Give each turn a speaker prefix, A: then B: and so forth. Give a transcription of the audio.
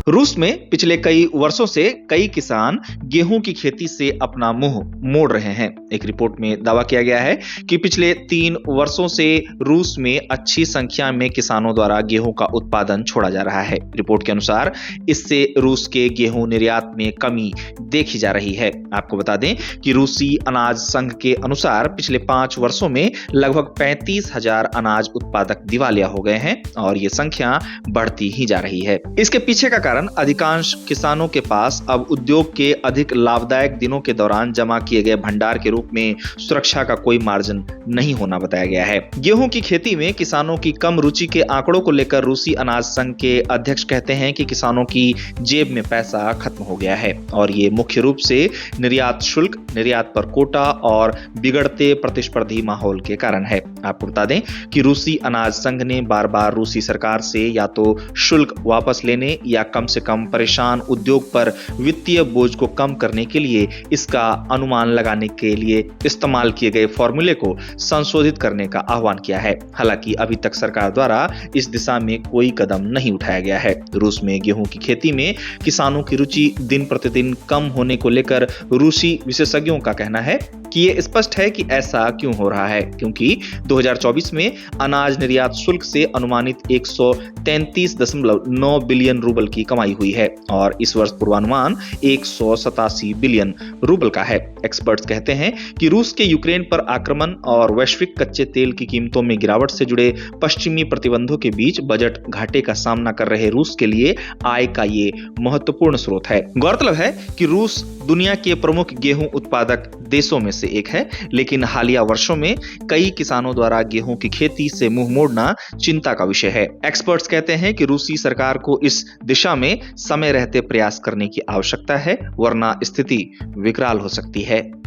A: रूस में पिछले कई वर्षों से कई किसान गेहूं की खेती से अपना मुंह मोड़ रहे हैं। एक रिपोर्ट में दावा किया गया है कि पिछले 3 वर्षों से रूस में अच्छी संख्या में किसानों द्वारा गेहूं का उत्पादन छोड़ा जा रहा है। रिपोर्ट के अनुसार इससे रूस के गेहूं निर्यात में कमी देखी जा रही है। आपको बता दें कि रूसी अनाज संघ के अनुसार पिछले 5 वर्षों में लगभग 35,000 अनाज उत्पादक दिवालिया हो गए हैं और ये संख्या बढ़ती ही जा रही है। इसके पीछे का कारण अधिकांश किसानों के पास अब उद्योग के अधिक लाभदायक दिनों के दौरान जमा किए गए भंडार के रूप में सुरक्षा का कोई मार्जिन नहीं होना बताया गया है। गेहूं की खेती में किसानों की कम रुचि के आंकड़ों को लेकर रूसी अनाज संघ के अध्यक्ष कहते हैं कि किसानों की जेब में पैसा खत्म हो गया है और ये मुख्य रूप से निर्यात शुल्क, निर्यात पर कोटा और बिगड़ते प्रतिस्पर्धी माहौल के कारण है। आपको बता दें कि रूसी अनाज संघ ने बार बार रूसी सरकार से या तो शुल्क वापस लेने या कम से कम परेशान उद्योग पर वित्तीय बोझ को कम करने के लिए इसका अनुमान लगाने के लिए इस्तेमाल किए गए फॉर्मूले को संशोधित करने का आह्वान किया है। हालांकि अभी तक सरकार द्वारा इस दिशा में कोई कदम नहीं उठाया गया है। रूस में गेहूं की खेती में किसानों की रुचि दिन प्रतिदिन कम होने को लेकर रूसी विशेषज्ञों का कहना है कि ये स्पष्ट है कि ऐसा क्यों हो रहा है, क्योंकि 2024 में अनाज निर्यात शुल्क से अनुमानित 133.9 बिलियन रूबल की कमाई हुई है और इस वर्ष पूर्वानुमान 187 बिलियन रूबल का है। एक्सपर्ट्स कहते हैं कि रूस के यूक्रेन पर आक्रमण और वैश्विक कच्चे तेल की कीमतों में गिरावट से जुड़े पश्चिमी प्रतिबंधों के बीच बजट घाटे का सामना कर रहे रूस के लिए आय का ये महत्वपूर्ण स्रोत है। गौरतलब है कि रूस दुनिया के प्रमुख गेहूं उत्पादक देशों में से एक है, लेकिन हालिया वर्षों में कई किसानों द्वारा गेहूं की खेती से मुंह मोड़ना चिंता का विषय है। एक्सपर्ट्स कहते हैं कि रूसी सरकार को इस दिशा में समय रहते प्रयास करने की आवश्यकता है, वरना स्थिति विकराल हो सकती है।